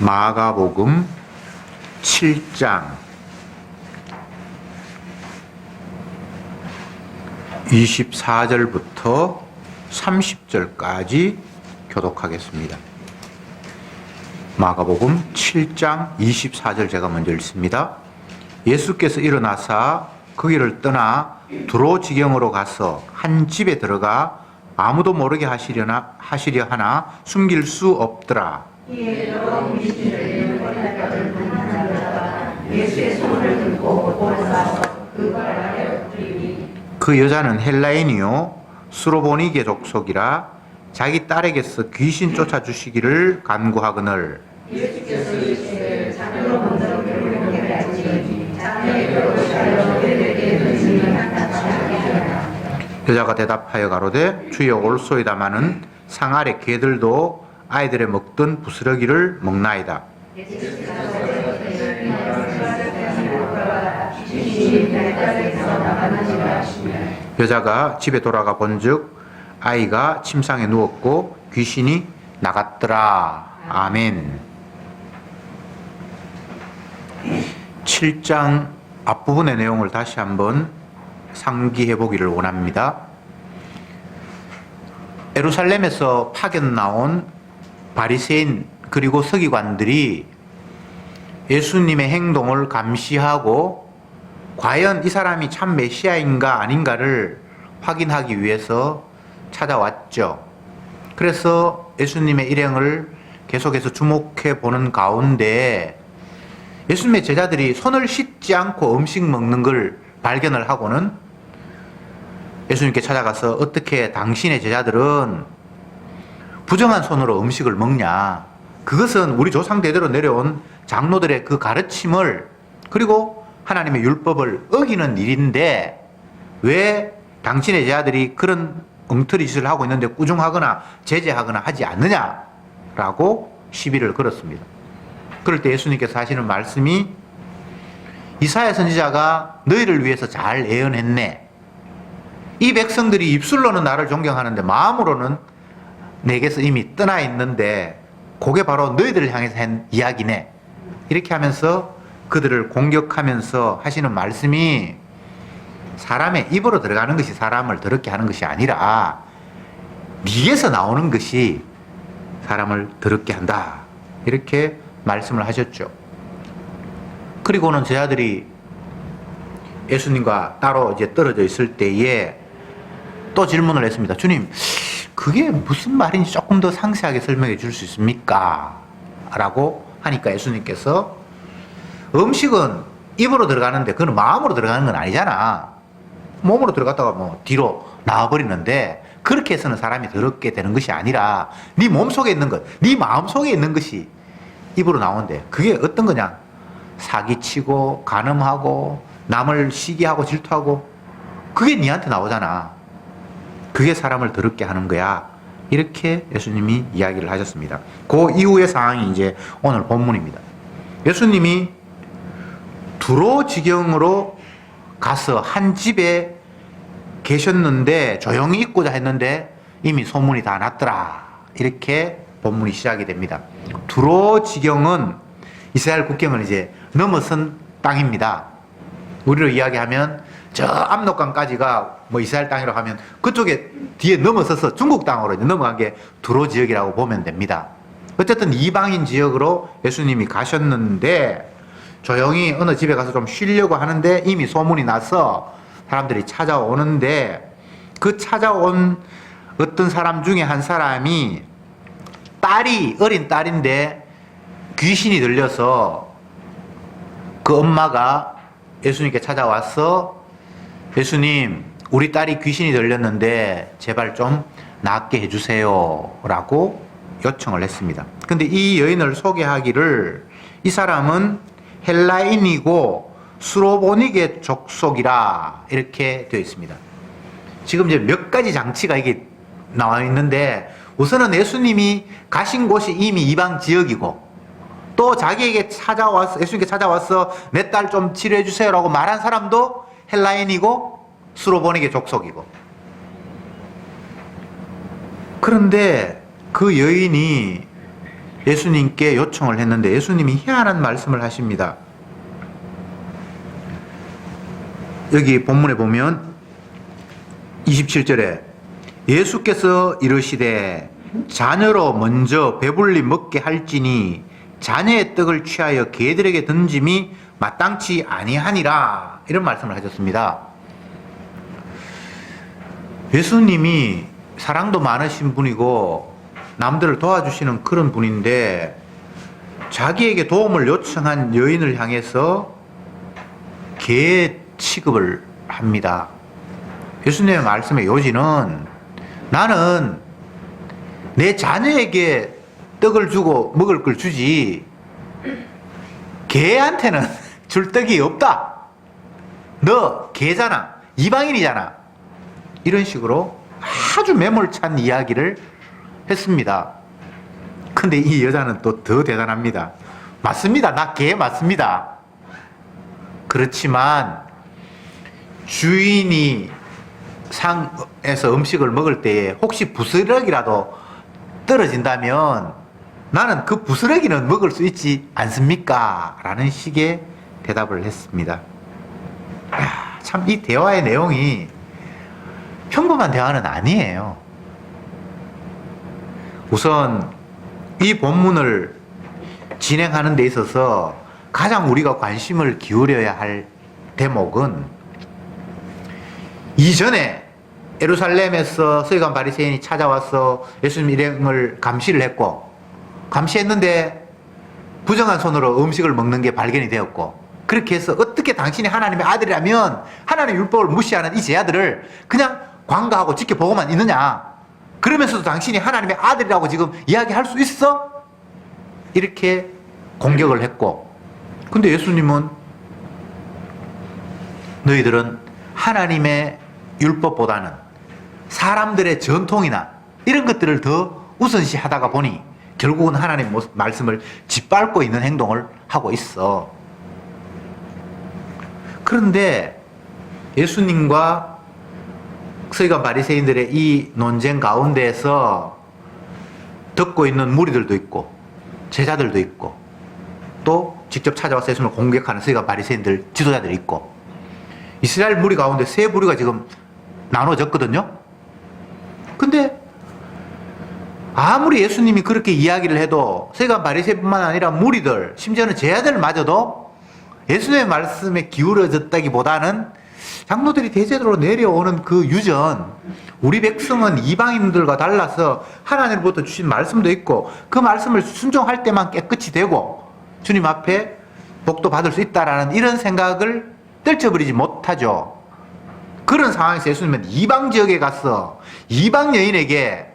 마가복음 7장 24절부터 30절까지 교독하겠습니다. 마가복음 7장 24절 제가 먼저 읽습니다. 예수께서 일어나사 그 길을 떠나 두로 지경으로 가서 한 집에 들어가 아무도 모르게 하시려 하나 숨길 수 없더라. 그 여자는 헬라인이요 수로보니게 족속이라 자기 딸에게서 귀신 쫓아주시기를 간구하거늘 여자가 대답하여 가로되 주여 올소이다마는 상 아래 개들도 아이들의 먹던 부스러기를 먹나이다. 여자가 집에 돌아가 본즉 아이가 침상에 누웠고 귀신이 나갔더라. 아멘. 7장 앞부분의 내용을 다시 한번 상기해 보기를 원합니다. 예루살렘에서 파견 나온 바리새인 그리고 서기관들이 예수님의 행동을 감시하고 과연 이 사람이 참 메시아인가 아닌가를 확인하기 위해서 찾아왔죠. 그래서 예수님의 일행을 계속해서 주목해 보는 가운데 예수님의 제자들이 손을 씻지 않고 음식 먹는 걸 발견을 하고는 예수님께 찾아가서 어떻게 당신의 제자들은 부정한 손으로 음식을 먹냐. 그것은 우리 조상 대대로 내려온 장로들의 그 가르침을 그리고 하나님의 율법을 어기는 일인데 왜 당신의 제자들이 그런 엉터리 짓을 하고 있는데 꾸중하거나 제재하거나 하지 않느냐라고 시비를 걸었습니다. 그럴 때 예수님께서 하시는 말씀이 이사야 선지자가 너희를 위해서 잘 예언했네. 이 백성들이 입술로는 나를 존경하는데 마음으로는 내게서 이미 떠나 있는데 그게 바로 너희들을 향해서 한 이야기네. 이렇게 하면서 그들을 공격하면서 하시는 말씀이 사람의 입으로 들어가는 것이 사람을 더럽게 하는 것이 아니라 네에서 나오는 것이 사람을 더럽게 한다. 이렇게 말씀을 하셨죠. 그리고는 제자들이 예수님과 따로 이제 떨어져 있을 때에 또 질문을 했습니다. 주님, 그게 무슨 말인지 조금 더 상세하게 설명해 줄 수 있습니까? 라고 하니까 예수님께서 음식은 입으로 들어가는데 그건 마음으로 들어가는 건 아니잖아. 몸으로 들어갔다가 뭐 뒤로 나와버리는데 그렇게 해서는 사람이 더럽게 되는 것이 아니라 네 몸속에 있는 것, 네 마음속에 있는 것이 입으로 나오는데 그게 어떤 거냐? 사기치고 간음하고 남을 시기하고 질투하고 그게 네한테 나오잖아. 그게 사람을 더럽게 하는 거야. 이렇게 예수님이 이야기를 하셨습니다. 그 이후의 상황이 이제 오늘 본문입니다. 예수님이 두로 지경으로 가서 한 집에 계셨는데 조용히 있고자 했는데 이미 소문이 다 났더라. 이렇게 본문이 시작이 됩니다. 두로 지경은 이스라엘 국경을 이제 넘어선 땅입니다. 우리로 이야기하면 저 압록강까지가 뭐 이스라엘 땅이라고 하면 그쪽에 뒤에 넘어서서 중국 땅으로 이제 넘어간 게 두로 지역이라고 보면 됩니다. 어쨌든 이방인 지역으로 예수님이 가셨는데 조용히 어느 집에 가서 좀 쉬려고 하는데 이미 소문이 나서 사람들이 찾아오는데 그 찾아온 어떤 사람 중에 한 사람이 어린 딸인데 귀신이 들려서 그 엄마가 예수님께 찾아와서 예수님, 우리 딸이 귀신이 들렸는데 제발 좀 낫게 해주세요 라고 요청을 했습니다. 근데 이 여인을 소개하기를 이 사람은 헬라인이고 수로보니게 족속이라 이렇게 되어 있습니다. 지금 이제 몇 가지 장치가 이게 나와 있는데 우선은 예수님이 가신 곳이 이미 이방 지역이고 또 자기에게 찾아와서 예수님께 찾아와서 내 딸 좀 치료해 주세요라고 말한 사람도 헬라인이고 수로보니게 족속이고 그런데 그 여인이 예수님께 요청을 했는데 예수님이 희한한 말씀을 하십니다. 여기 본문에 보면 27절에 예수께서 이르시되 자녀로 먼저 배불리 먹게 할지니 자녀의 떡을 취하여 개들에게 던짐이 마땅치 아니하니라, 이런 말씀을 하셨습니다. 예수님이 사랑도 많으신 분이고 남들을 도와주시는 그런 분인데 자기에게 도움을 요청한 여인을 향해서 개 취급을 합니다. 예수님의 말씀의 요지는 나는 내 자녀에게 떡을 주고 먹을 걸 주지 개한테는 줄 떡이 없다. 너 개잖아. 이방인이잖아. 이런 식으로 아주 매몰찬 이야기를 했습니다. 근데 이 여자는 또 더 대단합니다. 맞습니다. 나 개 맞습니다. 그렇지만 주인이 상에서 음식을 먹을 때에 혹시 부스러기라도 떨어진다면 나는 그 부스러기는 먹을 수 있지 않습니까? 라는 식의 대답을 했습니다. 참 이 대화의 내용이 평범한 대화는 아니에요. 우선 이 본문을 진행하는 데 있어서 가장 우리가 관심을 기울여야 할 대목은 이전에 예루살렘에서 서기관 바리새인이 찾아와서 예수님 일행을 감시를 했고, 감시했는데 부정한 손으로 음식을 먹는 게 발견이 되었고, 그렇게 해서 어떻게 당신이 하나님의 아들이라면 하나님의 율법을 무시하는 이 제자들을 그냥 관가하고 지켜보고만 있느냐, 그러면서도 당신이 하나님의 아들이라고 지금 이야기할 수 있어? 이렇게 공격을 했고, 근데 예수님은 너희들은 하나님의 율법보다는 사람들의 전통이나 이런 것들을 더 우선시하다가 보니 결국은 하나님 말씀을 짓밟고 있는 행동을 하고 있어. 그런데 예수님과 서기관 바리새인들의 이 논쟁 가운데에서 듣고 있는 무리들도 있고 제자들도 있고 또 직접 찾아와서 예수님을 공격하는 서기관 바리새인들 지도자들이 있고, 이스라엘 무리 가운데 세 부류가 지금 나눠졌거든요. 근데 아무리 예수님이 그렇게 이야기를 해도 서기관 바리새인뿐만 아니라 무리들, 심지어는 제자들마저도 예수님의 말씀에 기울어졌다기보다는 장로들이 대제도로 내려오는 그 유전, 우리 백성은 이방인들과 달라서 하나님으로부터 주신 말씀도 있고 그 말씀을 순종할 때만 깨끗이 되고 주님 앞에 복도 받을 수 있다라는 이런 생각을 떨쳐버리지 못하죠. 그런 상황에서 예수님은 이방 지역에 가서 이방 여인에게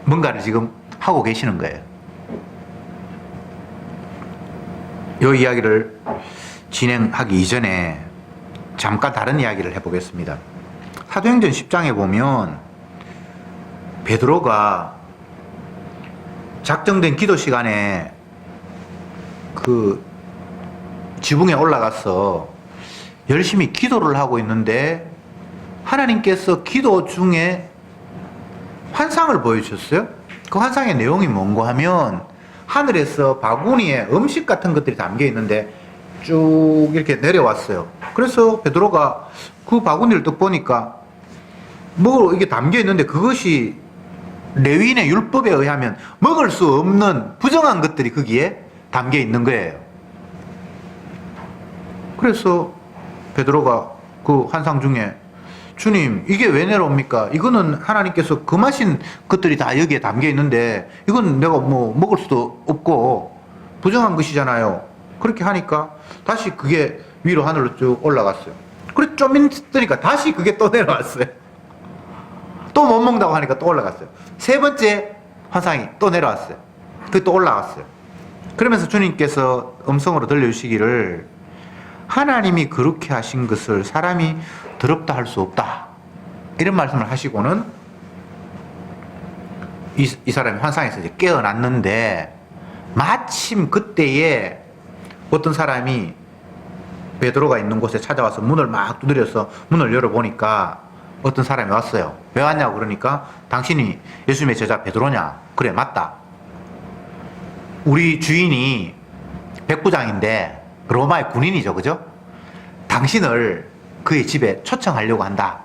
뭔가를 지금 하고 계시는 거예요. 이 이야기를 진행하기 이전에 잠깐 다른 이야기를 해보겠습니다. 사도행전 10장에 보면 베드로가 작정된 기도 시간에 그 지붕에 올라가서 열심히 기도를 하고 있는데 하나님께서 기도 중에 환상을 보여주셨어요. 그 환상의 내용이 뭔가 하면 하늘에서 바구니에 음식 같은 것들이 담겨 있는데 쭉 이렇게 내려왔어요. 그래서 베드로가 그 바구니를 딱 보니까 뭐 이게 담겨 있는데 그것이 레위인의 율법에 의하면 먹을 수 없는 부정한 것들이 거기에 담겨 있는 거예요. 그래서 베드로가 그 환상 중에 주님, 이게 왜 내려옵니까? 이거는 하나님께서 금하신 것들이 다 여기에 담겨 있는데 이건 내가 뭐 먹을 수도 없고 부정한 것이잖아요. 그렇게 하니까 다시 그게 위로 하늘로 쭉 올라갔어요. 그래 좀 있으니까 다시 그게 또 내려왔어요. 또 못 먹는다고 하니까 또 올라갔어요. 세 번째 환상이 또 내려왔어요. 그게 또 올라갔어요. 그러면서 주님께서 음성으로 들려주시기를 하나님이 그렇게 하신 것을 사람이 더럽다 할 수 없다, 이런 말씀을 하시고는 이 사람이 환상에서 이제 깨어났는데, 마침 그때에 어떤 사람이 베드로가 있는 곳에 찾아와서 문을 막 두드려서 문을 열어보니까 어떤 사람이 왔어요. 왜 왔냐고 그러니까 당신이 예수님의 제자 베드로냐? 그래, 맞다. 우리 주인이 백부장인데 로마의 군인이죠, 그죠? 당신을 그의 집에 초청하려고 한다.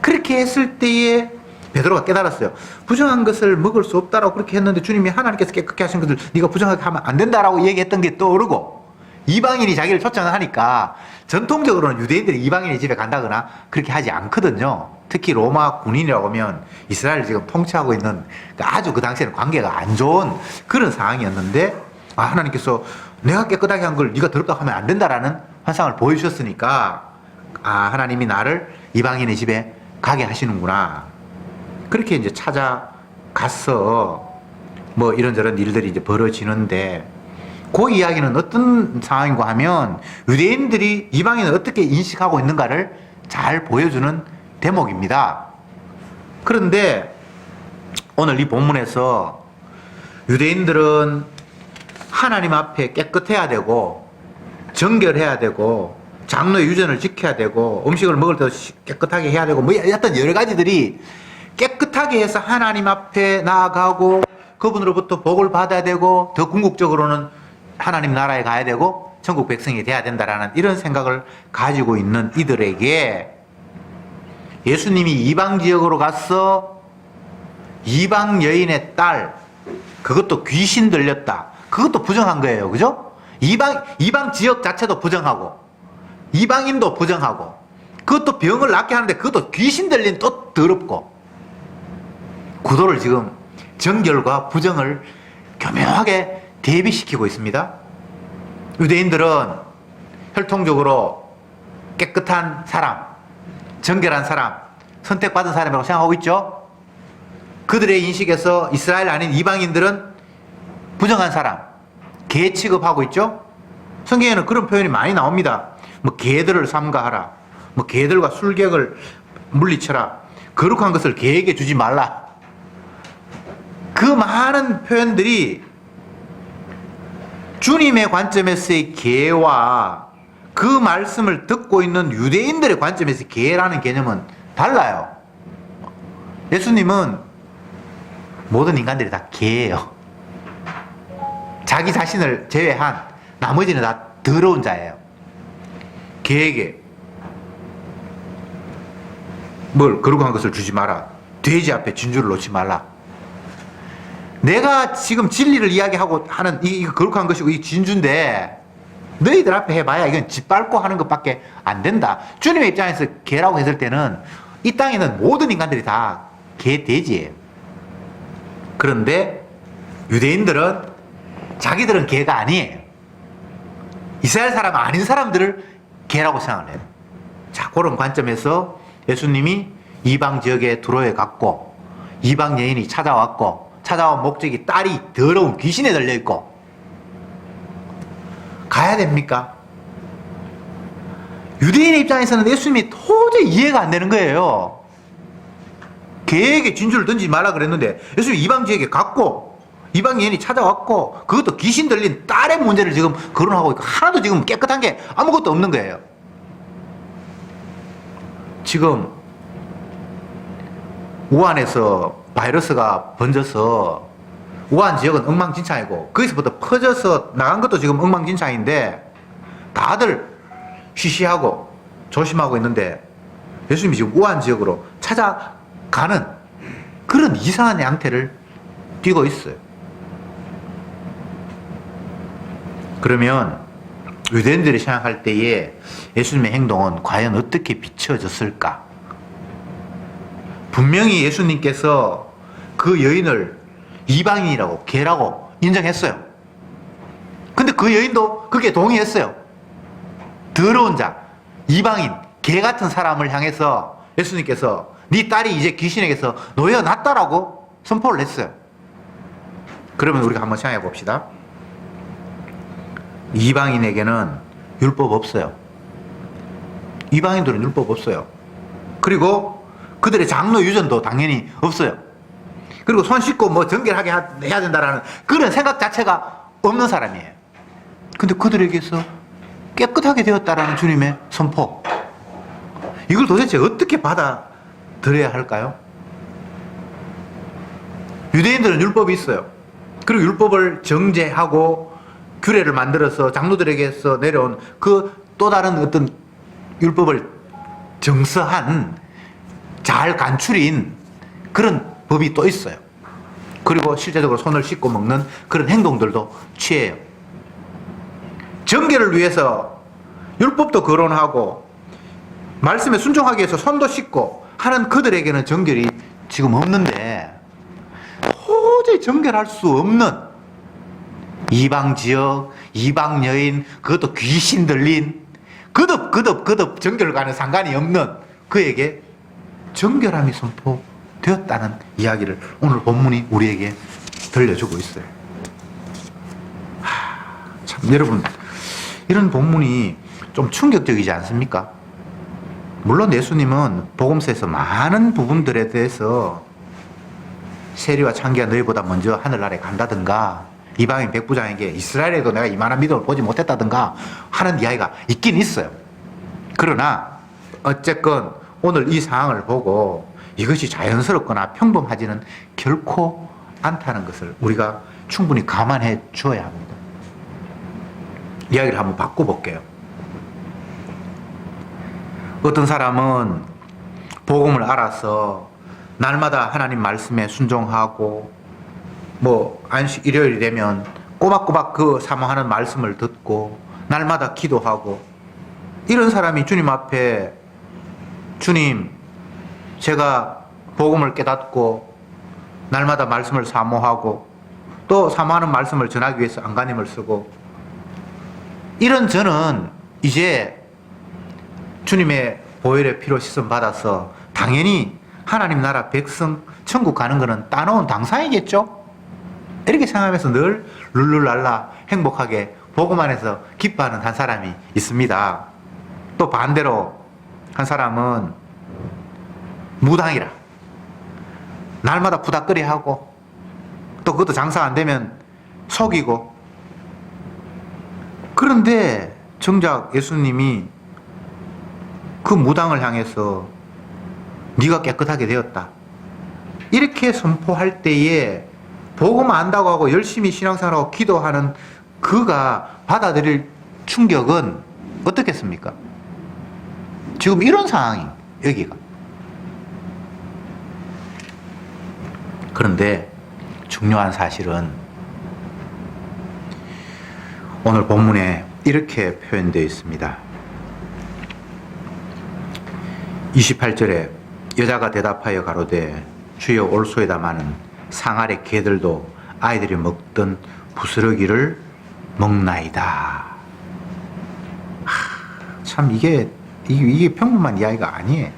그렇게 했을 때에 베드로가 깨달았어요. 부정한 것을 먹을 수 없다라고 그렇게 했는데 주님이 하나님께서 깨끗게 하신 것을 네가 부정하게 하면 안 된다라고 얘기했던 게 떠오르고, 이방인이 자기를 초청을 하니까 전통적으로는 유대인들이 이방인의 집에 간다거나 그렇게 하지 않거든요. 특히 로마 군인이라고 하면 이스라엘을 지금 통치하고 있는 아주 그 당시에는 관계가 안 좋은 그런 상황이었는데, 하나님께서 내가 깨끗하게 한 걸 네가 더럽다고 하면 안 된다라는 환상을 보여주셨으니까, 하나님이 나를 이방인의 집에 가게 하시는구나. 그렇게 이제 찾아가서 뭐 이런저런 일들이 이제 벌어지는데, 그 이야기는 어떤 상황인가 하면 유대인들이 이방인을 어떻게 인식하고 있는가를 잘 보여주는 대목입니다. 그런데 오늘 이 본문에서 유대인들은 하나님 앞에 깨끗해야 되고 정결해야 되고 장로의 유전을 지켜야 되고 음식을 먹을 때도 깨끗하게 해야 되고 뭐 어떤 여러 가지들이 깨끗하게 해서 하나님 앞에 나아가고 그분으로부터 복을 받아야 되고 더 궁극적으로는 하나님 나라에 가야 되고 천국 백성이 돼야 된다라는 이런 생각을 가지고 있는 이들에게 예수님이 이방 지역으로 가서 이방 여인의 딸, 그것도 귀신 들렸다, 그것도 부정한 거예요. 그죠? 이방 지역 자체도 부정하고 이방인도 부정하고 그것도 병을 낫게 하는데 그것도 귀신 들린 또 더럽고, 구도를 지금 정결과 부정을 교묘하게 대비시키고 있습니다. 유대인들은 혈통적으로 깨끗한 사람, 정결한 사람, 선택받은 사람이라고 생각하고 있죠. 그들의 인식에서 이스라엘 아닌 이방인들은 부정한 사람, 개 취급하고 있죠. 성경에는 그런 표현이 많이 나옵니다. 뭐 개들을 삼가하라, 뭐 개들과 술객을 물리쳐라, 거룩한 것을 개에게 주지 말라. 그 많은 표현들이 주님의 관점에서의 개와 그 말씀을 듣고 있는 유대인들의 관점에서 개라는 개념은 달라요. 예수님은 모든 인간들이 다 개예요. 자기 자신을 제외한 나머지는 다 더러운 자예요. 개에게 뭘 거룩한 것을 주지 마라, 돼지 앞에 진주를 놓지 말라. 내가 지금 진리를 이야기하고 하는 이 거룩한 것이고 이 진주인데 너희들 앞에 해봐야 이건 짓밟고 하는 것밖에 안 된다. 주님의 입장에서 개라고 했을 때는 이 땅에 있는 모든 인간들이 다 개, 돼지예요. 그런데 유대인들은 자기들은 개가 아니에요. 이스라엘 사람 아닌 사람들을 개라고 생각을 해요. 자, 그런 관점에서 예수님이 이방 지역에 들어와 갔고 이방 여인이 찾아왔고 찾아온 목적이 딸이 더러운 귀신에 들려있고 가야 됩니까? 유대인의 입장에서는 예수님이 도저히 이해가 안 되는 거예요. 개에게 진주를 던지지 말라 그랬는데 예수님이 이방 지역에 갔고 이방 여인이 찾아왔고 그것도 귀신 들린 딸의 문제를 지금 거론하고 있고 하나도 지금 깨끗한 게 아무것도 없는 거예요. 지금 우한에서 바이러스가 번져서 우한 지역은 엉망진창이고 거기서부터 퍼져서 나간 것도 지금 엉망진창인데 다들 쉬쉬하고 조심하고 있는데 예수님이 지금 우한 지역으로 찾아가는 그런 이상한 양태를 띠고 있어요. 그러면 유대인들이 생각할 때에 예수님의 행동은 과연 어떻게 비춰졌을까? 분명히 예수님께서 그 여인을 이방인이라고 개라고 인정했어요. 근데 그 여인도 그게 동의했어요. 더러운 자, 이방인, 개 같은 사람을 향해서 예수님께서 네 딸이 이제 귀신에게서 놓여놨다라고 선포를 했어요. 그러면 우리가 한번 생각해 봅시다. 이방인에게는 율법 없어요. 이방인들은 율법 없어요. 그리고 그들의 장로 유전도 당연히 없어요. 그리고 손 씻고 뭐 정결하게 해야 된다라는 그런 생각 자체가 없는 사람이에요. 근데 그들에게서 깨끗하게 되었다라는 주님의 선포, 이걸 도대체 어떻게 받아들여야 할까요? 유대인들은 율법이 있어요. 그리고 율법을 정제하고 규례를 만들어서 장로들에게서 내려온 그 또 다른 어떤 율법을 정서한 잘 간추린 그런 법이 또 있어요. 그리고 실제적으로 손을 씻고 먹는 그런 행동들도 취해요. 정결을 위해서 율법도 거론하고 말씀에 순종하기 위해서 손도 씻고 하는 그들에게는 정결이 지금 없는데 도저히 정결할 수 없는 이방 지역, 이방 여인, 그것도 귀신 들린 거듭 정결과는 상관이 없는 그에게 정결함이 선포되었다는 이야기를 오늘 본문이 우리에게 들려주고 있어요. 참 여러분, 이런 본문이 좀 충격적이지 않습니까? 물론 예수님은 복음서에서 많은 부분들에 대해서 세리와 창기가 너희보다 먼저 하늘나라에 간다든가 이방인 백부장에게 이스라엘에도 내가 이만한 믿음을 보지 못했다든가 하는 이야기가 있긴 있어요. 그러나 어쨌건 오늘 이 상황을 보고 이것이 자연스럽거나 평범하지는 결코 않다는 것을 우리가 충분히 감안해 줘야 합니다. 이야기를 한번 바꿔볼게요. 어떤 사람은 복음을 알아서 날마다 하나님 말씀에 순종하고 안식 일요일이 되면 꼬박꼬박 그 사모하는 말씀을 듣고 날마다 기도하고 이런 사람이 주님 앞에 주님 제가 복음을 깨닫고 날마다 말씀을 사모하고 또 사모하는 말씀을 전하기 위해서 안간힘을 쓰고 이런 저는 이제 주님의 보혈의 피로 씻음 받아서 당연히 하나님 나라 백성 천국 가는 것은 따놓은 당사이겠죠? 이렇게 생각하면서 늘 룰루랄라 행복하게 복음 안에서 기뻐하는 한 사람이 있습니다. 또 반대로 한 사람은 무당이라 날마다 부닥거리하고 또 그것도 장사 안 되면 속이고 그런데 정작 예수님이 그 무당을 향해서 네가 깨끗하게 되었다 이렇게 선포할 때에 복음 안다고 하고 열심히 신앙생활하고 기도하는 그가 받아들일 충격은 어떻겠습니까? 지금 이런 상황이 여기가. 그런데 중요한 사실은 오늘 본문에 이렇게 표현되어 있습니다. 28절에 여자가 대답하여 가로되 주여 올소에다 마는 상아래 개들도 아이들이 먹던 부스러기를 먹나이다. 참 이게 평범한 이야기가 아니에요.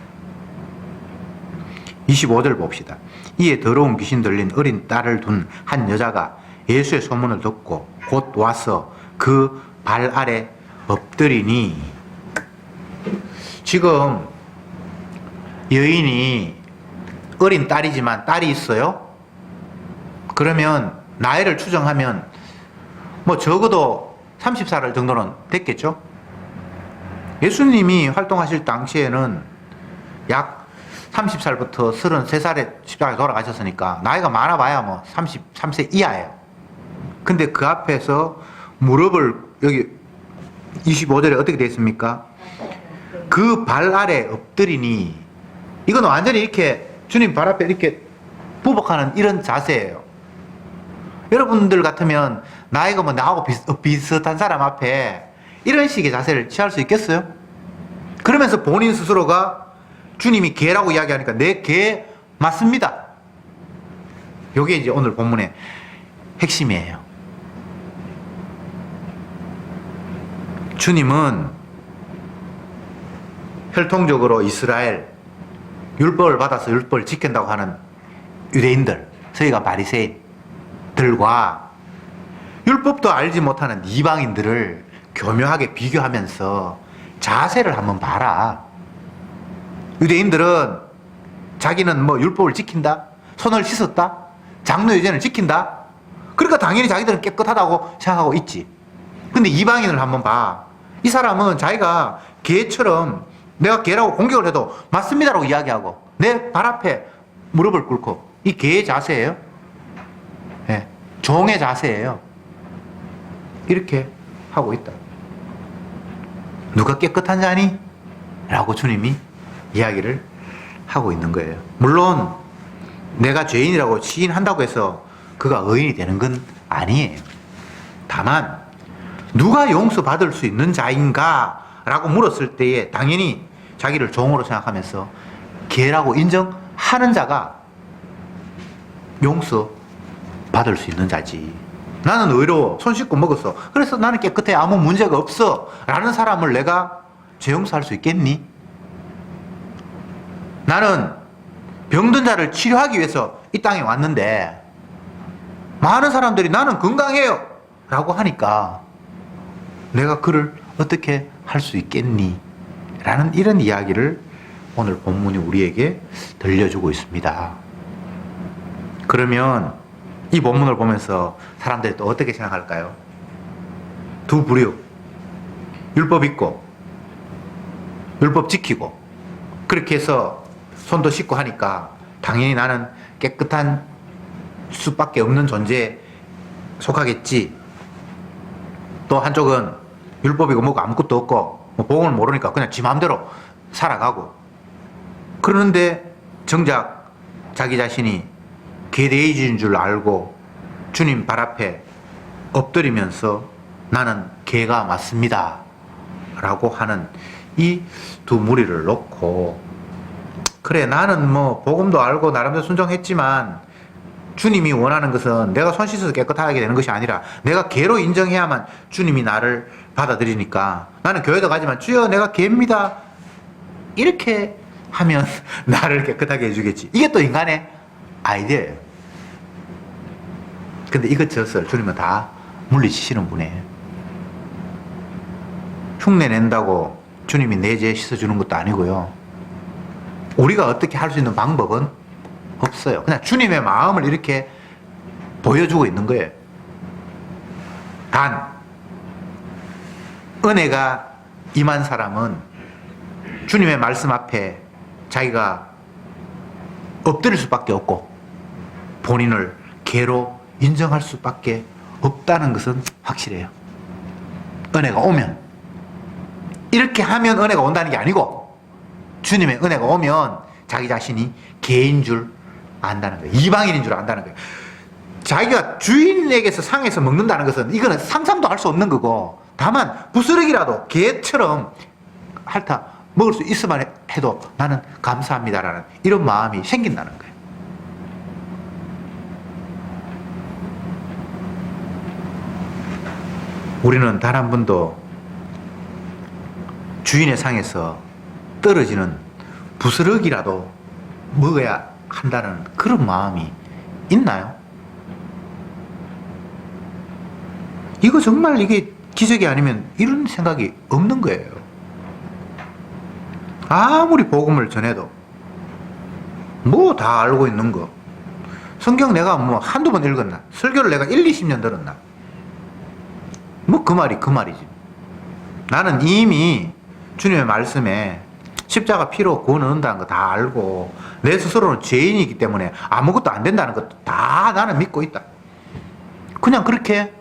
25절 봅시다. 이에 더러운 귀신 들린 어린 딸을 둔 한 여자가 예수의 소문을 듣고 곧 와서 그 발 아래 엎드리니 지금 여인이 어린 딸이지만 딸이 있어요? 그러면 나이를 추정하면 적어도 30살 정도는 됐겠죠? 예수님이 활동하실 당시에는 약 30살부터 33살에 십자가에 돌아가셨으니까 나이가 많아봐야 33세 이하예요. 근데 그 앞에서 무릎을 여기 25절에 어떻게 되어 있습니까? 그 발 아래 엎드리니 이건 완전히 이렇게 주님 발 앞에 이렇게 부복하는 이런 자세예요. 여러분들 같으면 나이가 나하고 비슷한 사람 앞에 이런 식의 자세를 취할 수 있겠어요? 그러면서 본인 스스로가 주님이 개라고 이야기하니까 내 개 맞습니다. 이게 이제 오늘 본문의 핵심이에요. 주님은 혈통적으로 이스라엘 율법을 받아서 율법을 지킨다고 하는 유대인들, 저희가 바리새인들과 율법도 알지 못하는 이방인들을 교묘하게 비교하면서 자세를 한번 봐라. 유대인들은 자기는 율법을 지킨다, 손을 씻었다, 장로유전을 지킨다. 그러니까 당연히 자기들은 깨끗하다고 생각하고 있지. 근데 이방인을 한번 봐. 이 사람은 자기가 개처럼 내가 개라고 공격을 해도 맞습니다라고 이야기하고 내 발 앞에 무릎을 꿇고 이 개의 자세예요. 네. 종의 자세예요. 이렇게 하고 있다. 누가 깨끗한 자니? 라고 주님이 이야기를 하고 있는 거예요. 물론 내가 죄인이라고 시인한다고 해서 그가 의인이 되는 건 아니에요. 다만 누가 용서받을 수 있는 자인가? 라고 물었을 때에 당연히 자기를 종으로 생각하면서 개라고 인정하는 자가 용서받을 수 있는 자지. 나는 의로워. 손 씻고 먹었어. 그래서 나는 깨끗해. 아무 문제가 없어. 라는 사람을 내가 죄 용서할 수 있겠니? 나는 병든 자를 치료하기 위해서 이 땅에 왔는데 많은 사람들이 나는 건강해요. 라고 하니까 내가 그를 어떻게 할 수 있겠니? 라는 이런 이야기를 오늘 본문이 우리에게 들려주고 있습니다. 그러면 이 본문을 보면서 사람들이 또 어떻게 생각할까요? 두 부류. 율법 있고 율법 지키고 그렇게 해서 손도 씻고 하니까 당연히 나는 깨끗한 수밖에 없는 존재에 속하겠지. 또 한쪽은 율법이고 뭐고 아무것도 없고 뭐 복음을 모르니까 그냥 지 마음대로 살아가고 그러는데 정작 자기 자신이 개돼지인 줄 알고 주님 발 앞에 엎드리면서 나는 개가 맞습니다 라고 하는 이 두 무리를 놓고 그래 나는 뭐 복음도 알고 나름대로 순종했지만 주님이 원하는 것은 내가 손 씻어서 깨끗하게 되는 것이 아니라 내가 개로 인정해야만 주님이 나를 받아들이니까 나는 교회도 가지만 주여 내가 개입니다 이렇게 하면 나를 깨끗하게 해주겠지. 이게 또 인간의 아이디어예요. 근데 이것저것 주님은 다 물리치시는 분이에요. 흉내 낸다고 주님이 내 죄 씻어주는 것도 아니고요. 우리가 어떻게 할 수 있는 방법은 없어요. 그냥 주님의 마음을 이렇게 보여주고 있는 거예요. 단 은혜가 임한 사람은 주님의 말씀 앞에 자기가 엎드릴 수밖에 없고 본인을 개로 인정할 수밖에 없다는 것은 확실해요. 은혜가 오면 이렇게 하면 은혜가 온다는 게 아니고 주님의 은혜가 오면 자기 자신이 개인 줄 안다는 거예요. 이방인인 줄 안다는 거예요. 자기가 주인에게서 상해서 먹는다는 것은 이거는 상상도 할 수 없는 거고 다만 부스러기라도 개처럼 핥아 먹을 수 있으면 해도 나는 감사합니다라는 이런 마음이 생긴다는 거예요. 우리는 단 한 번도 주인의 상에서 떨어지는 부스러기라도 먹어야 한다는 그런 마음이 있나요? 이거 정말 이게 기적이 아니면 이런 생각이 없는 거예요. 아무리 복음을 전해도 뭐 다 알고 있는 거 성경 내가 뭐 한두 번 읽었나 설교를 내가 20년 들었나 뭐 그 말이지. 나는 이미 주님의 말씀에 십자가 피로 구원 얻는다는 거 다 알고 내 스스로는 죄인이기 때문에 아무것도 안 된다는 것도 다 나는 믿고 있다. 그냥 그렇게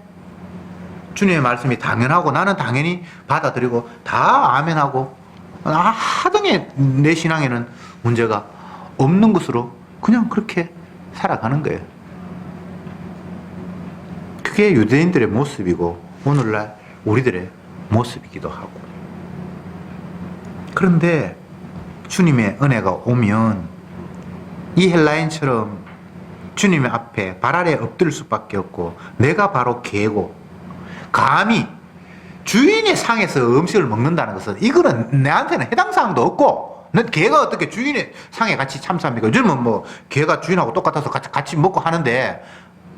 주님의 말씀이 당연하고 나는 당연히 받아들이고 다 아멘하고 하등의 내 신앙에는 문제가 없는 것으로 그냥 그렇게 살아가는 거예요. 그게 유대인들의 모습이고 오늘날 우리들의 모습이기도 하고. 그런데 주님의 은혜가 오면 이 헬라인처럼 주님의 앞에 발 아래 엎드릴 수밖에 없고 내가 바로 개고 감히 주인의 상에서 음식을 먹는다는 것은 이거는 내한테는 해당 사항도 없고 난 개가 어떻게 주인의 상에 같이 참사합니까? 요즘은 뭐 개가 주인하고 똑같아서 같이 먹고 하는데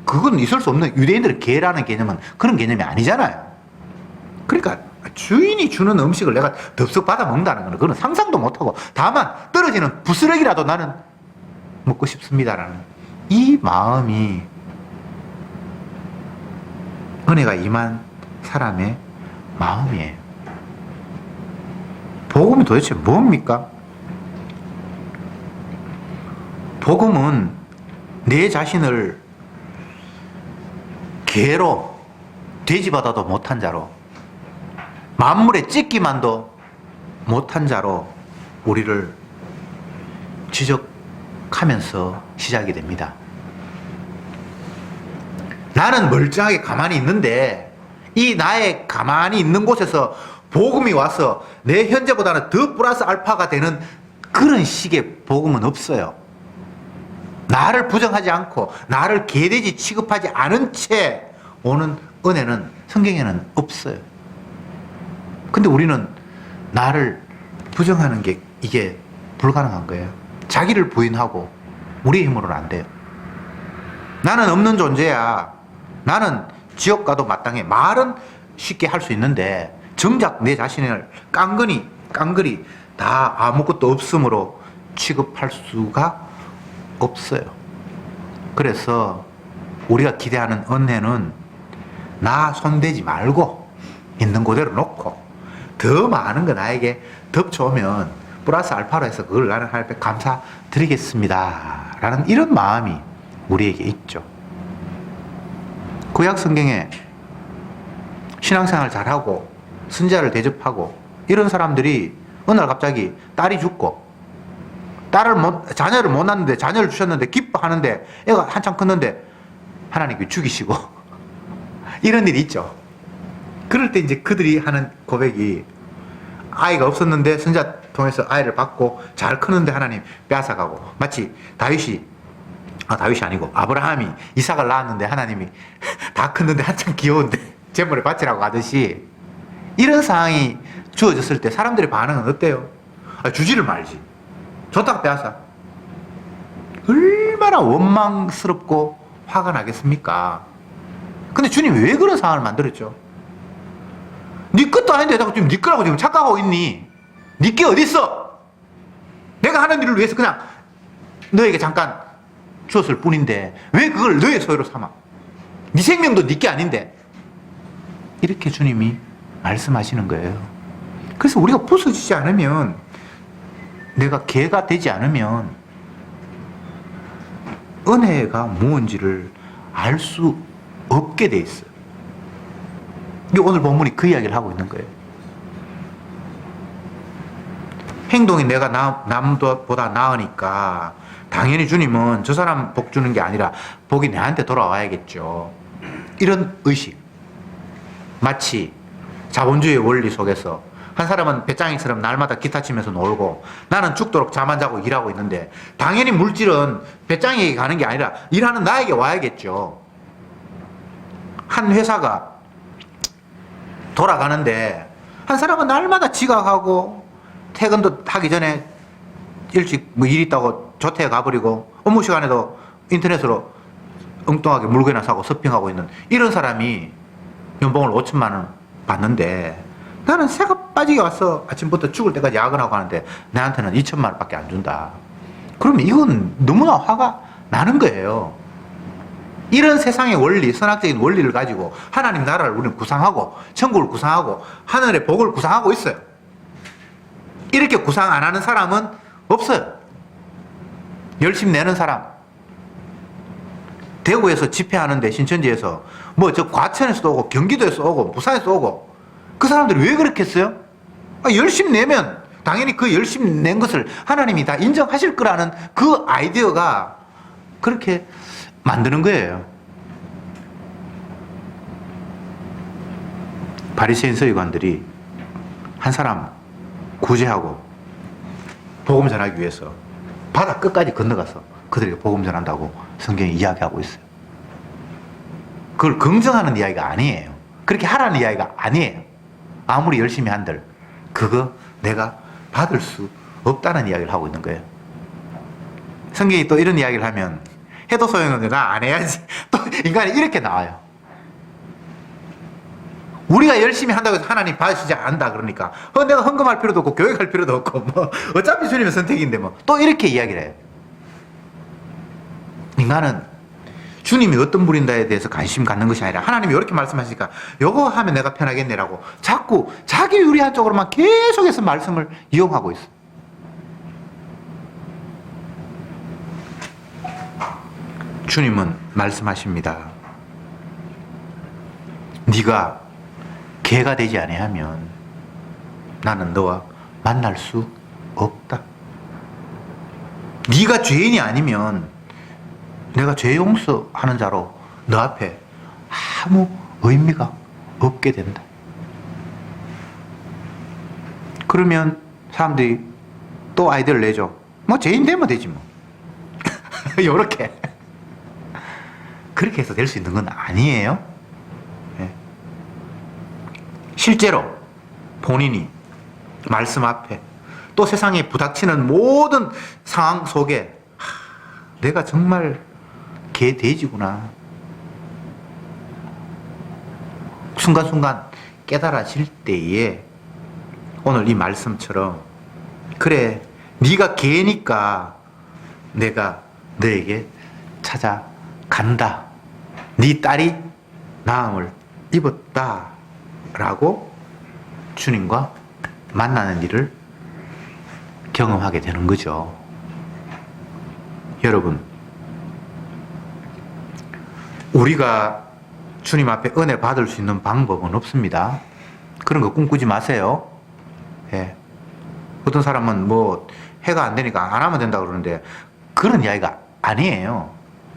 그건 있을 수 없는 유대인들의 개라는 개념은 그런 개념이 아니잖아요. 그러니까 주인이 주는 음식을 내가 덥석 받아 먹는다는 건 그건 상상도 못하고 다만 떨어지는 부스러기라도 나는 먹고 싶습니다라는 이 마음이 은혜가 임한 사람의 마음이에요. 복음이 도대체 뭡니까? 복음은 내 자신을 개로 돼지보다도 못한 자로 만물에 찢기만도 못한 자로 우리를 지적하면서 시작이 됩니다. 나는 멀쩡하게 가만히 있는데 이 나의 가만히 있는 곳에서 복음이 와서 내 현재보다는 더 플러스 알파가 되는 그런 식의 복음은 없어요. 나를 부정하지 않고 나를 개돼지 취급하지 않은 채 오는 은혜는 성경에는 없어요. 근데 우리는 나를 부정하는 게 이게 불가능한 거예요. 자기를 부인하고 우리의 힘으로는 안 돼요. 나는 없는 존재야. 나는 지옥 가도 마땅해. 말은 쉽게 할 수 있는데 정작 내 자신을 깡그리 다 아무것도 없음으로 취급할 수가 없어요. 그래서 우리가 기대하는 은혜는 나 손대지 말고 있는 그대로 놓고 더 많은 거 나에게 덮쳐오면 플러스 알파로 해서 그걸 나는 하나님께 감사드리겠습니다 라는 이런 마음이 우리에게 있죠. 구약 성경에 신앙생활 잘하고 선지자를 대접하고 이런 사람들이 어느 날 갑자기 딸이 죽고 자녀를 못 낳는데 자녀를 주셨는데 기뻐하는데 애가 한참 컸는데 하나님께 죽이시고 이런 일이 있죠. 그럴 때 이제 그들이 하는 고백이 아이가 없었는데 선지자 통해서 아이를 받고 잘 크는데 하나님 빼앗아가고 마치 다윗이 아니고 아브라함이 이삭을 낳았는데 하나님이 다 컸는데 한참 귀여운데 제물에 바치라고 하듯이 이런 상황이 주어졌을 때 사람들의 반응은 어때요? 주지를 말지. 좋다고 빼앗아. 얼마나 원망스럽고 화가 나겠습니까? 근데 주님이 왜 그런 상황을 만들었죠? 네 것도 아닌데 지금 네 거라고 지금 착각하고 있니? 네 게 어딨어? 내가 하는 일을 위해서 그냥 너에게 잠깐 주었을 뿐인데 왜 그걸 너의 소유로 삼아? 네 생명도 네 게 아닌데. 이렇게 주님이 말씀하시는 거예요. 그래서 우리가 부서지지 않으면, 내가 개가 되지 않으면 은혜가 무엇인지를 알 수 없게 돼 있어요. 오늘 본문이 그 이야기를 하고 있는 거예요. 행동이 내가 남보다 나으니까 당연히 주님은 저 사람 복 주는 게 아니라 복이 내한테 돌아와야겠죠. 이런 의식. 마치 자본주의 원리 속에서 한 사람은 배짱이처럼 날마다 기타 치면서 놀고 나는 죽도록 잠 안 자고 일하고 있는데 당연히 물질은 배짱이에게 가는 게 아니라 일하는 나에게 와야겠죠. 한 회사가 돌아가는데 한 사람은 날마다 지각하고 퇴근도 하기 전에 일찍 일 있다고 조퇴해 가버리고 업무 시간에도 인터넷으로 엉뚱하게 물건이나 사고 서핑하고 있는 이런 사람이 연봉을 5천만 원 받는데 나는 새가 빠지게 와서 아침부터 죽을 때까지 야근하고 하는데 나한테는 2천만 원밖에 안 준다. 그러면 이건 너무나 화가 나는 거예요. 이런 세상의 원리, 선악적인 원리를 가지고 하나님 나라를 우리는 구상하고 천국을 구상하고 하늘의 복을 구상하고 있어요. 이렇게 구상 안 하는 사람은 없어요. 열심히 내는 사람. 대구에서 집회하는데 신천지에서 뭐 저 과천에서도 오고 경기도에서 오고 부산에서 오고 그 사람들이 왜 그렇게 했어요? 열심히 내면 당연히 그 열심히 낸 것을 하나님이 다 인정하실 거라는 그 아이디어가 그렇게 만드는 거예요. 바리새인 서기관들이 한 사람 구제하고 복음 전하기 위해서 바다 끝까지 건너가서 그들에게 복음 전한다고 성경이 이야기하고 있어요. 그걸 긍정하는 이야기가 아니에요. 그렇게 하라는 이야기가 아니에요. 아무리 열심히 한들 그거 내가 받을 수 없다는 이야기를 하고 있는 거예요. 성경이 또 이런 이야기를 하면 해도 소용없는데 나 안 해야지. 또 인간이 이렇게 나와요. 우리가 열심히 한다고 해서 하나님 받으시지 않는다 그러니까 내가 헌금할 필요도 없고 교육할 필요도 없고 뭐 어차피 주님의 선택인데 뭐 또 이렇게 이야기를 해요. 인간은 주님이 어떤 분인가에 대해서 관심 갖는 것이 아니라 하나님이 이렇게 말씀하시니까 요거 하면 내가 편하겠네라고 자꾸 자기 유리한 쪽으로만 계속해서 말씀을 이용하고 있어. 주님은 말씀하십니다. 네가 개가 되지 아니하면 나는 너와 만날 수 없다. 네가 죄인이 아니면 내가 죄 용서하는 자로 너 앞에 아무 의미가 없게 된다. 그러면 사람들이 또 아이디어를 내죠. 뭐 죄인 되면 되지 뭐. 요렇게. 그렇게 해서 될 수 있는 건 아니에요. 네. 실제로 본인이 말씀 앞에 또 세상에 부닥치는 모든 상황 속에 내가 정말 개 돼지구나. 순간순간 깨달아질 때에 오늘 이 말씀처럼 그래 네가 개니까 내가 너에게 찾아간다. 네 딸이 나음을 입었다. 라고 주님과 만나는 일을 경험하게 되는 거죠. 여러분, 우리가 주님 앞에 은혜 받을 수 있는 방법은 없습니다. 그런 거 꿈꾸지 마세요. 예. 어떤 사람은 뭐 해가 안 되니까 안 하면 된다고 그러는데 그런 이야기가 아니에요.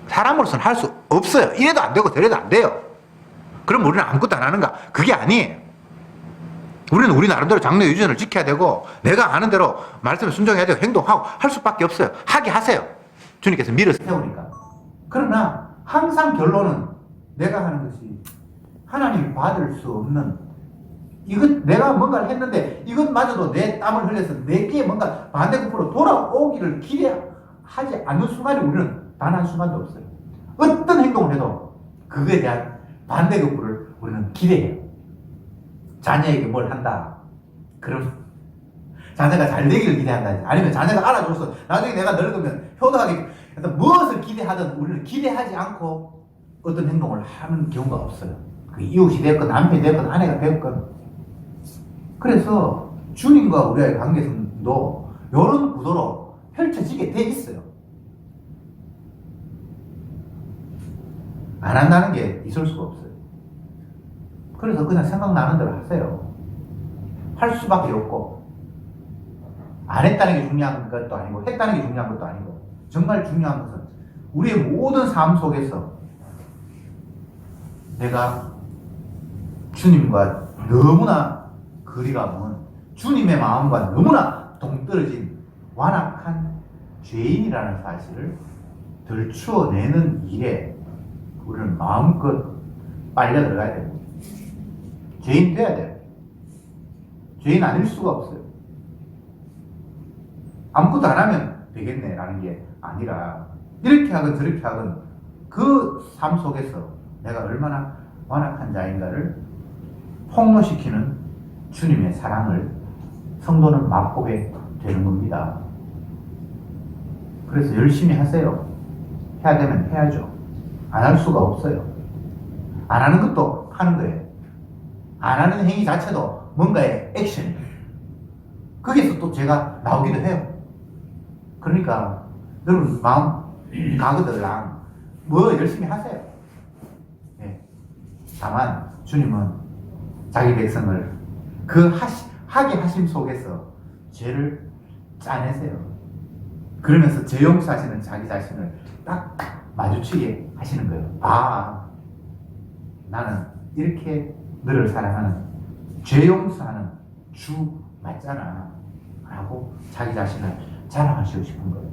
사람으로서는 할 수 없어요. 이래도 안 되고 저래도 안 돼요. 그럼 우리는 아무것도 안 하는가? 그게 아니에요. 우리는 우리 나름대로 장래 유전을 지켜야 되고 내가 아는 대로 말씀에 순종해야 되고 행동하고 할 수밖에 없어요. 하게 하세요. 주님께서 밀어 세우니까. 그러나 항상 결론은 내가 하는 것이 하나님이 받을 수 없는 이것 내가 뭔가를 했는데 이것마저도 내 땀을 흘려서 내게 뭔가 반대급부로 돌아오기를 기대하지 않는 순간이 우리는 단 한 순간도 없어요. 어떤 행동을 해도 그거에 대한 반대급부를 우리는 기대해요. 자녀에게 뭘 한다. 그럼 자녀가 잘 되기를 기대한다. 아니면 자녀가 알아줘서 나중에 내가 늙으면 효도하게 무엇을 기대하든 우리는 기대하지 않고 어떤 행동을 하는 경우가 없어요. 그 이웃이 됐건 남편이 됐건 아내가 됐건. 그래서 주님과 우리의 관계성도 이런 구도로 펼쳐지게 돼 있어요. 안 한다는 게 있을 수가 없어요. 그래서 그냥 생각나는 대로 하세요. 할 수밖에 없고 안 했다는 게 중요한 것도 아니고 했다는 게 중요한 것도 아니고 정말 중요한 것은 우리의 모든 삶 속에서 내가 주님과 너무나 거리가 먼 주님의 마음과 너무나 동떨어진 완악한 죄인이라는 사실을 들추어내는 일에 우리는 마음껏 빨려 들어가야 됩니다. 죄인 돼야 돼요. 죄인 아닐 수가 없어요. 아무것도 안 하면 되겠네라는 게 아니라 이렇게 하건 저렇게 하건 그 삶 속에서 내가 얼마나 완악한 자인가를 폭로시키는 주님의 사랑을 성도는 맛보게 되는 겁니다. 그래서 열심히 하세요. 해야 되면 해야죠. 안 할 수가 없어요. 안 하는 것도 하는 거예요. 안 하는 행위 자체도 뭔가의 액션이에요. 거기에서 또 제가 나오기도 해요. 그러니까 여러분 마음 가거들랑 뭐 열심히 하세요. 네. 다만 주님은 자기 백성을 그 하게 하심 속에서 죄를 짜내세요. 그러면서 죄 용서하시는 자기 자신을 딱 마주치게 하시는 거예요. 아, 나는 이렇게 너를 사랑하는 죄 용서하는 주 맞잖아 라고 자기 자신을 자랑하시고 싶은 거예요.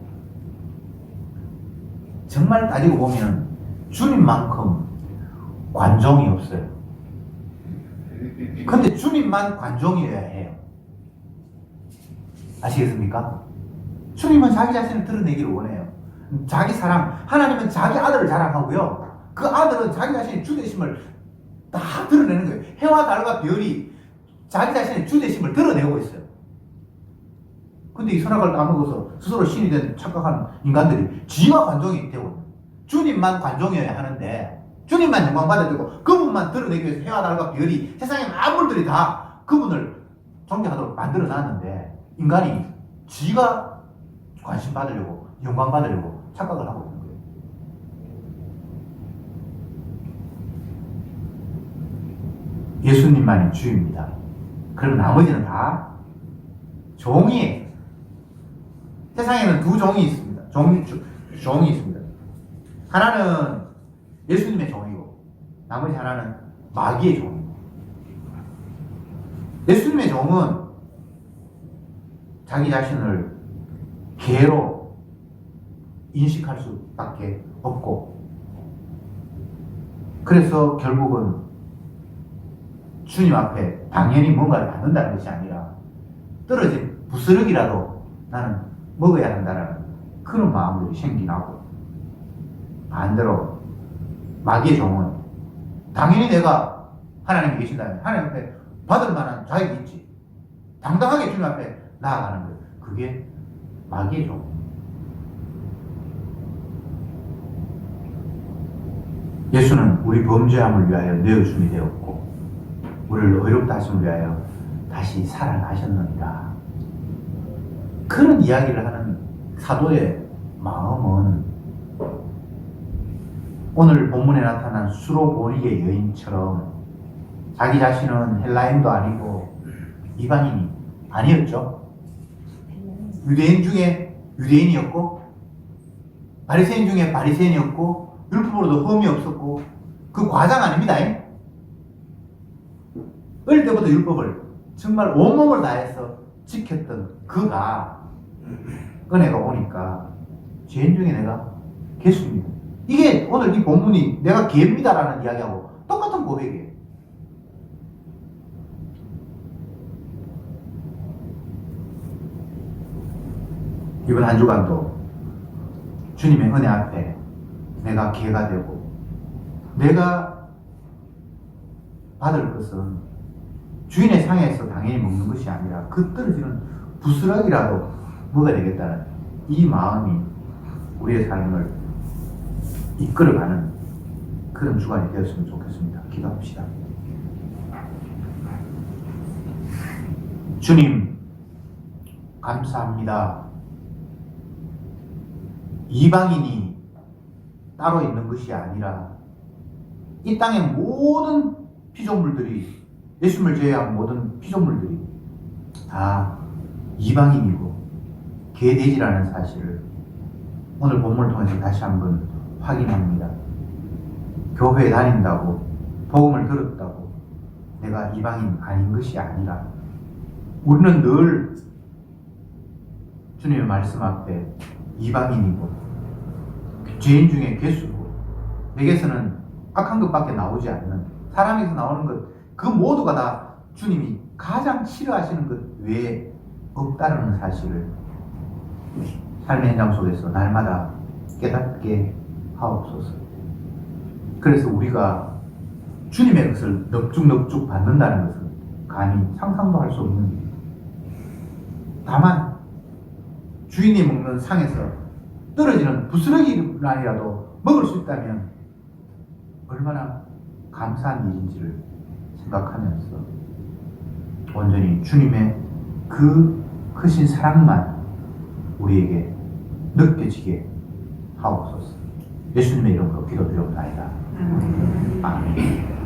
정말 따지고 보면 주님만큼 관종이 없어요. 근데 주님만 관종이어야 해요. 아시겠습니까? 주님은 자기 자신을 드러내기를 원해요. 자기 사랑, 하나님은 자기 아들을 자랑하고요. 그 아들은 자기 자신의 주되심을 다 드러내는 거예요. 해와 달과 별이 자기 자신의 주되심을 드러내고 있어요. 근데 이 선악을 까먹어서 스스로 신이 된 착각하는 인간들이 지가 관종이 되고 주님만 관종이어야 하는데 주님만 영광받아야 되고 그분만 드러내기 위해서 해와 달과 별이 세상의 만물들이 다 그분을 존경하도록 만들어 놨는데 인간이 지가 관심 받으려고 영광 받으려고 착각을 하고 있는 거예요. 예수님만이 주입니다. 그럼 나머지는 다 종이에요. 세상에는 두 종이 있습니다. 종이 있습니다. 하나는 예수님의 종이고 나머지 하나는 마귀의 종이고. 예수님의 종은 자기 자신을 개로 인식할 수밖에 없고, 그래서 결국은 주님 앞에 당연히 뭔가를 받는다는 것이 아니라 떨어진 부스러기라도 나는 먹어야 한다는 그런 마음들이 생기나고, 반대로 마귀의 종은 당연히 내가 하나님이 계신다면 하나님 앞에 받을 만한 자격이 있지, 당당하게 주님 앞에 나아가는 것, 그게 마귀의 종. 예수는 우리 범죄함을 위하여 내어줌이 되었고 우리를 의롭다 하심을 위하여 다시 살아나셨느니라. 그런 이야기를 하는 사도의 마음은 오늘 본문에 나타난 수로보니게 여인처럼 자기 자신은 헬라인도 아니고 이방인이 아니었죠. 유대인 중에 유대인이었고 바리새인 중에 바리새인이었고 율법으로도 흠이 없었고, 그 과장 아닙니다. 어릴 때부터 율법을 정말 온몸을 다해서 지켰던 그가 은혜가 오니까 죄인 중에 내가 개수입니다. 이게 오늘 이 본문이 내가 개입니다라는 이야기하고 똑같은 고백이에요. 이번 한 주간도 주님의 은혜 앞에 내가 개가 되고 내가 받을 것은 주인의 상에서 당연히 먹는 것이 아니라 그 떨어지는 부스러기라도 먹어야 되겠다는 이 마음이 우리의 삶을 이끌어가는 그런 주간이 되었으면 좋겠습니다. 기도합시다. 주님, 감사합니다. 이방인이 따로 있는 것이 아니라 이 땅의 모든 피조물들이, 예수님을 제외한 모든 피조물들이 다 이방인이고 개돼지라는 사실을 오늘 본문을 통해서 다시 한번 확인합니다. 교회에 다닌다고, 복음을 들었다고 내가 이방인 아닌 것이 아니라 우리는 늘 주님의 말씀 앞에 이방인이고 죄인 중에 괴수고, 내게서는 악한 것밖에 나오지 않는, 사람에서 나오는 것 그 모두가 다 주님이 가장 싫어하시는 것 외에 없다는 사실을 삶의 현장 속에서 날마다 깨닫게 하옵소서. 그래서 우리가 주님의 것을 넙죽넙죽 받는다는 것은 감히 상상도 할 수 없는 일이에요. 다만 주인이 먹는 상에서 떨어지는 부스러기만이라도 먹을 수 있다면 얼마나 감사한 일인지를 생각하면서 온전히 주님의 그 크신 사랑만 우리에게 느껴지게 하옵소서. 예수님의 이름으로 기도드려옵나이다. 아멘.